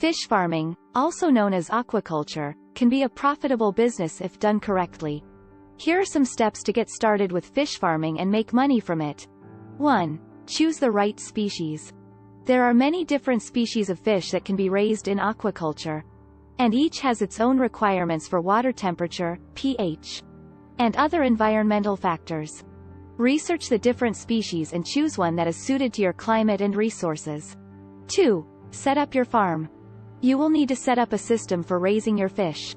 Fish farming, also known as aquaculture, can be a profitable business if done correctly. Here are some steps to get started with fish farming and make money from it. 1. Choose the right species. There are many different species of fish that can be raised in aquaculture, and each has its own requirements for water temperature, pH, and other environmental factors. Research the different species and choose one that is suited to your climate and resources. 2. Set up your farm. You will need to set up a system for raising your fish,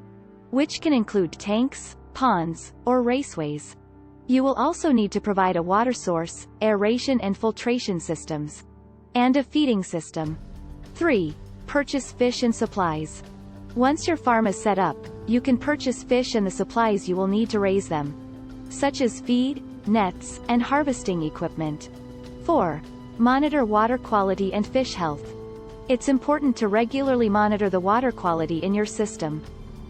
which can include tanks, ponds, or raceways. You will also need to provide a water source, aeration and filtration systems, and a feeding system. 3. Purchase fish and supplies. Once your farm is set up, you can purchase fish and the supplies you will need to raise them, such as feed, nets, and harvesting equipment. 4. Monitor water quality and fish health. It's important to regularly monitor the water quality in your system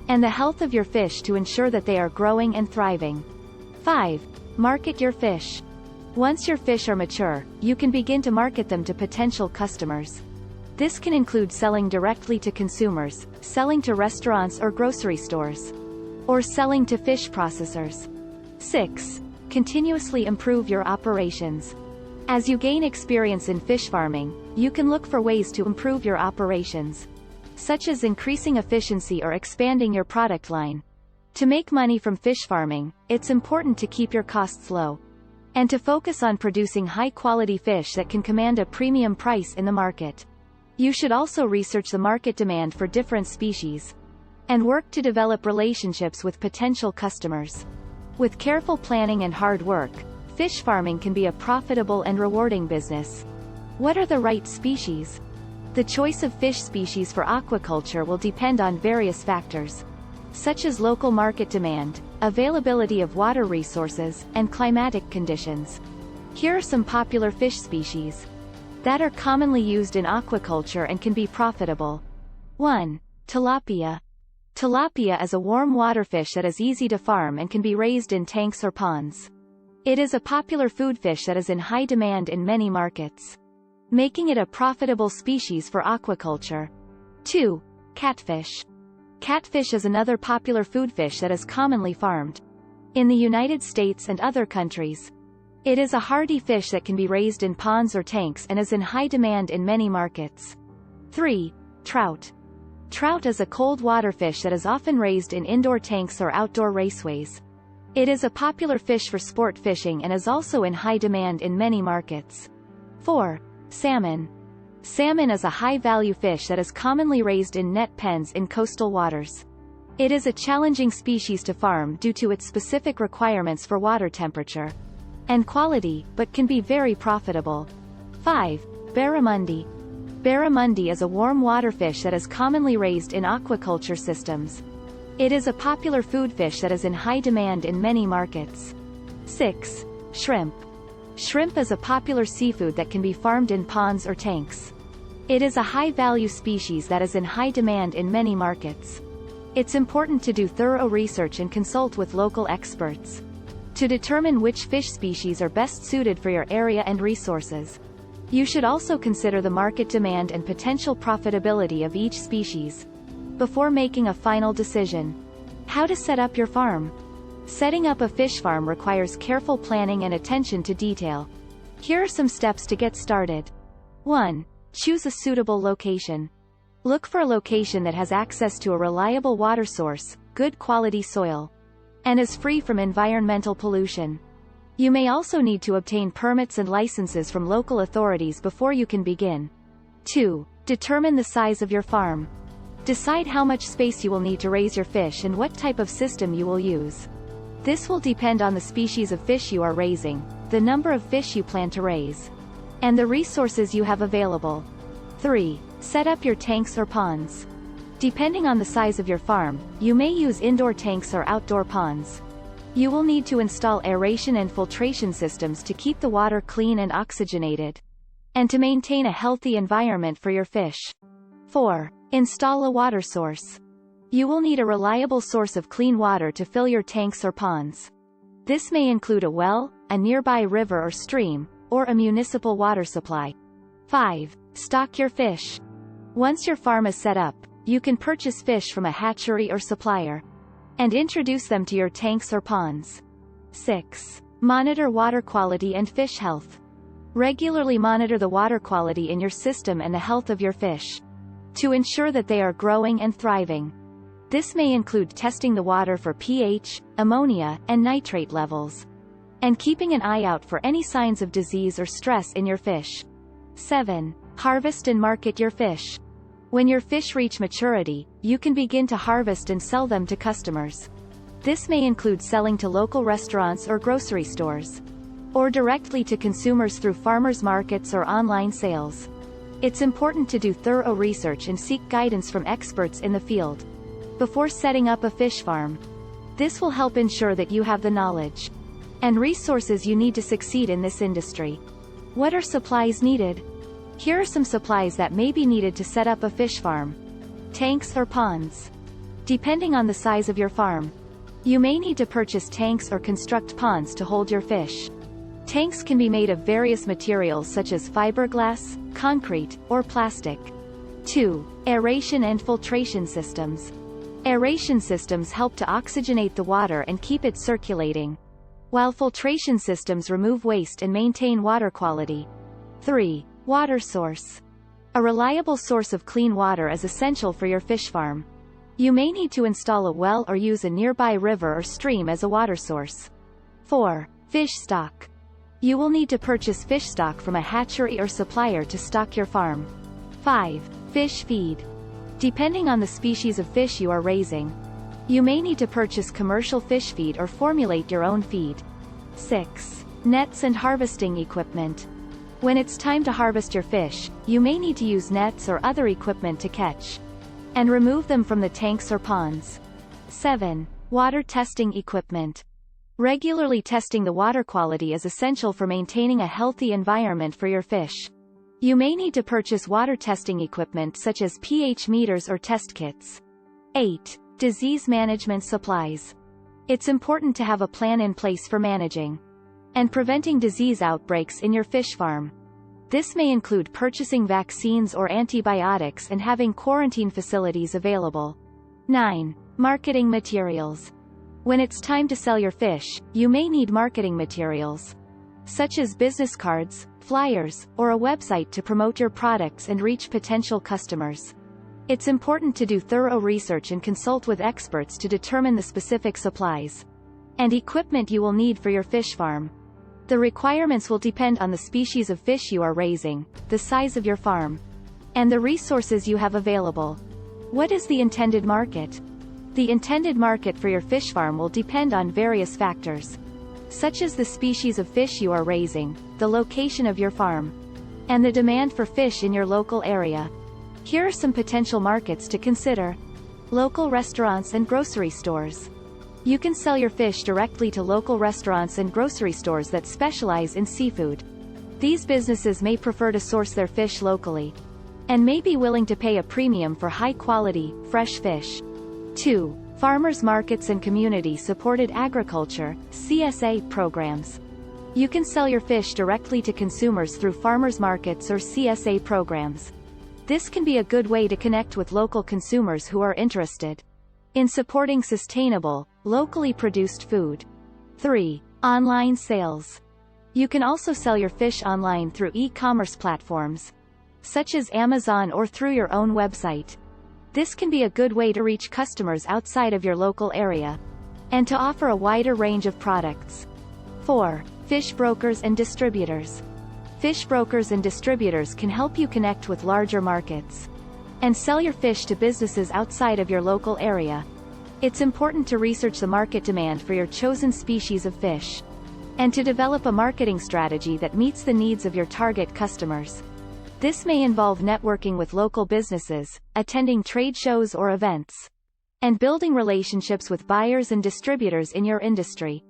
and the health of your fish to ensure that they are growing and thriving. 5. Market your fish. Once your fish are mature, you can begin to market them to potential customers. This can include selling directly to consumers, selling to restaurants or grocery stores, or selling to fish processors. 6. Continuously improve your operations. As you gain experience in fish farming, you can look for ways to improve your operations, such as increasing efficiency or expanding your product line. To make money from fish farming, it's important to keep your costs low, and to focus on producing high-quality fish that can command a premium price in the market. You should also research the market demand for different species, and work to develop relationships with potential customers. With careful planning and hard work, fish farming can be a profitable and rewarding business. What are the right species? The choice of fish species for aquaculture will depend on various factors, such as local market demand, availability of water resources, and climatic conditions. Here are some popular fish species that are commonly used in aquaculture and can be profitable. 1. Tilapia. Tilapia is a warm water fish that is easy to farm and can be raised in tanks or ponds. It is a popular food fish that is in high demand in many markets, making it a profitable species for aquaculture. 2. Catfish. Catfish is another popular food fish that is commonly farmed in the United States and other countries. It is a hardy fish that can be raised in ponds or tanks and is in high demand in many markets. 3. Trout. Trout is a cold water fish that is often raised in indoor tanks or outdoor raceways. It is a popular fish for sport fishing and is also in high demand in many markets. 4. Salmon. Salmon is a high-value fish that is commonly raised in net pens in coastal waters. It is a challenging species to farm due to its specific requirements for water temperature and quality, but can be very profitable. 5. Barramundi. Barramundi is a warm water fish that is commonly raised in aquaculture systems. It is a popular food fish that is in high demand in many markets. 6. Shrimp. Shrimp is a popular seafood that can be farmed in ponds or tanks. It is a high-value species that is in high demand in many markets. It's important to do thorough research and consult with local experts to determine which fish species are best suited for your area and resources. You should also consider the market demand and potential profitability of each species before making a final decision. How to set up your farm. Setting up a fish farm requires careful planning and attention to detail. Here are some steps to get started. 1. Choose a suitable location. Look for a location that has access to a reliable water source, good quality soil, and is free from environmental pollution. You may also need to obtain permits and licenses from local authorities before you can begin. 2. Determine the size of your farm. Decide how much space you will need to raise your fish and what type of system you will use. This will depend on the species of fish you are raising, the number of fish you plan to raise, and the resources you have available. 3. Set up your tanks or ponds. Depending on the size of your farm, you may use indoor tanks or outdoor ponds. You will need to install aeration and filtration systems to keep the water clean and oxygenated, and to maintain a healthy environment for your fish. 4. Install a water source. You will need a reliable source of clean water to fill your tanks or ponds. This may include a well, a nearby river or stream, or a municipal water supply. 5. Stock your fish. Once your farm is set up, you can purchase fish from a hatchery or supplier and introduce them to your tanks or ponds. 6. Monitor water quality and fish health. Regularly monitor the water quality in your system and the health of your fish to ensure that they are growing and thriving. This may include testing the water for pH, ammonia, and nitrate levels, and keeping an eye out for any signs of disease or stress in your fish. 7. Harvest and market your fish. When your fish reach maturity, you can begin to harvest and sell them to customers. This may include selling to local restaurants or grocery stores, or directly to consumers through farmers markets or online sales. It's important to do thorough research and seek guidance from experts in the field before setting up a fish farm. This will help ensure that you have the knowledge and resources you need to succeed in this industry. What are supplies needed? Here are some supplies that may be needed to set up a fish farm. Tanks or ponds. Depending on the size of your farm, you may need to purchase tanks or construct ponds to hold your fish. Tanks can be made of various materials such as fiberglass, concrete, or plastic. 2. Aeration and filtration systems. Aeration systems help to oxygenate the water and keep it circulating, while filtration systems remove waste and maintain water quality. 3. Water source. A reliable source of clean water is essential for your fish farm. You may need to install a well or use a nearby river or stream as a water source. 4. Fish stock. You will need to purchase fish stock from a hatchery or supplier to stock your farm. 5. Fish feed. Depending on the species of fish you are raising, you may need to purchase commercial fish feed or formulate your own feed. 6. Nets and harvesting equipment. When it's time to harvest your fish, you may need to use nets or other equipment to catch and remove them from the tanks or ponds. 7. Water testing equipment. Regularly testing the water quality is essential for maintaining a healthy environment for your fish. You may need to purchase water testing equipment such as pH meters or test kits. 8. Disease management supplies. It's important to have a plan in place for managing and preventing disease outbreaks in your fish farm. This may include purchasing vaccines or antibiotics and having quarantine facilities available. 9. Marketing materials. When it's time to sell your fish, you may need marketing materials, such as business cards, flyers, or a website to promote your products and reach potential customers. It's important to do thorough research and consult with experts to determine the specific supplies and equipment you will need for your fish farm. The requirements will depend on the species of fish you are raising, the size of your farm, and the resources you have available. What is the intended market? The intended market for your fish farm will depend on various factors, such as the species of fish you are raising, the location of your farm, and the demand for fish in your local area. Here are some potential markets to consider. Local restaurants and grocery stores. You can sell your fish directly to local restaurants and grocery stores that specialize in seafood. These businesses may prefer to source their fish locally and may be willing to pay a premium for high-quality, fresh fish. 2. Farmers markets and community-supported agriculture, CSA, programs. You can sell your fish directly to consumers through farmers markets or CSA programs. This can be a good way to connect with local consumers who are interested in supporting sustainable, locally produced food. 3. Online sales. You can also sell your fish online through e-commerce platforms, such as Amazon, or through your own website. This can be a good way to reach customers outside of your local area and to offer a wider range of products. 4. Fish brokers and distributors. Fish brokers and distributors can help you connect with larger markets and sell your fish to businesses outside of your local area. It's important to research the market demand for your chosen species of fish and to develop a marketing strategy that meets the needs of your target customers. This may involve networking with local businesses, attending trade shows or events, and building relationships with buyers and distributors in your industry.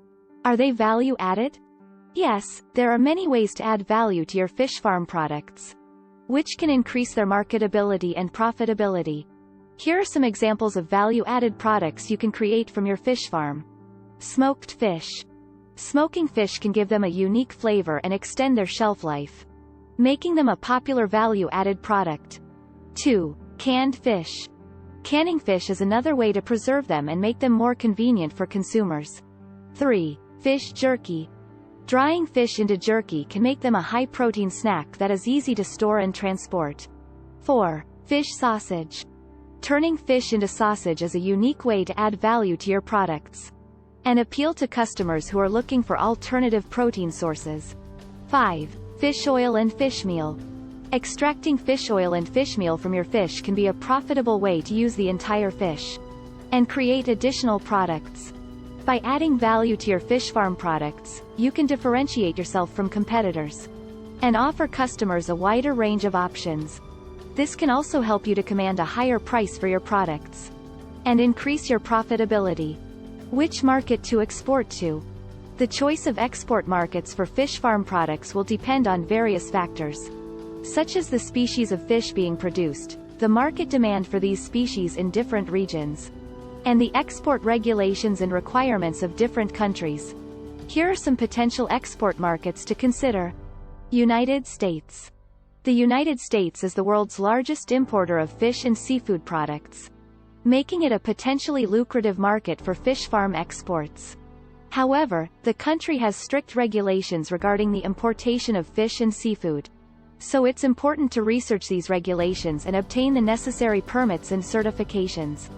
Are they value added? Yes, there are many ways to add value to your fish farm products, which can increase their marketability and profitability. Here are some examples of value-added products you can create from your fish farm. Smoked fish. Smoking fish can give them a unique flavor and extend their shelf life, making them a popular value-added product. 2. Canned fish. Canning fish is another way to preserve them and make them more convenient for consumers. 3. Fish jerky. Drying fish into jerky can make them a high-protein snack that is easy to store and transport. 4. Fish sausage. Turning fish into sausage is a unique way to add value to your products and appeal to customers who are looking for alternative protein sources. 5. Fish oil and fish meal. Extracting fish oil and fish meal from your fish can be a profitable way to use the entire fish and create additional products. By adding value to your fish farm products, you can differentiate yourself from competitors and offer customers a wider range of options. This can also help you to command a higher price for your products and increase your profitability. Which market to export to? The choice of export markets for fish farm products will depend on various factors, such as the species of fish being produced, the market demand for these species in different regions, and the export regulations and requirements of different countries. Here are some potential export markets to consider. United States. The United States is the world's largest importer of fish and seafood products, making it a potentially lucrative market for fish farm exports. However, the country has strict regulations regarding the importation of fish and seafood, so it's important to research these regulations and obtain the necessary permits and certifications.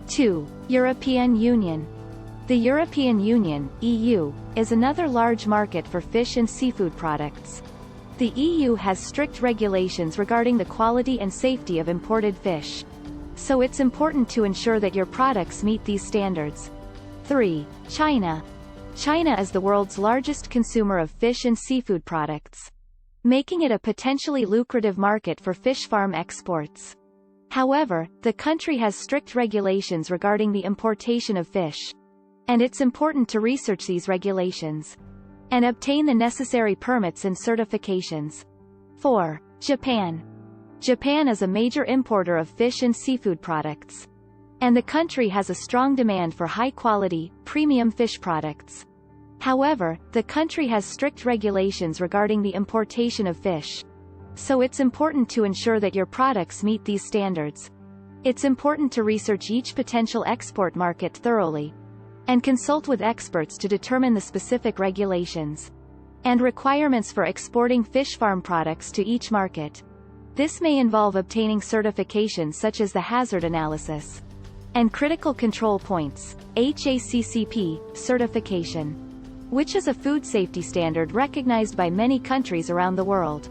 2. European Union. The European Union, EU, is another large market for fish and seafood products. The EU has strict regulations regarding the quality and safety of imported fish, so it's important to ensure that your products meet these standards. 3. China. China is the world's largest consumer of fish and seafood products, making it a potentially lucrative market for fish farm exports. However, the country has strict regulations regarding the importation of fish, and it's important to research these regulations and obtain the necessary permits and certifications. 4. Japan. Japan is a major importer of fish and seafood products, and the country has a strong demand for high-quality, premium fish products. However, the country has strict regulations regarding the importation of fish, so it's important to ensure that your products meet these standards. It's important to research each potential export market thoroughly and consult with experts to determine the specific regulations and requirements for exporting fish farm products to each market. This may involve obtaining certifications such as the hazard analysis and critical control points, HACCP, certification, which is a food safety standard recognized by many countries around the world.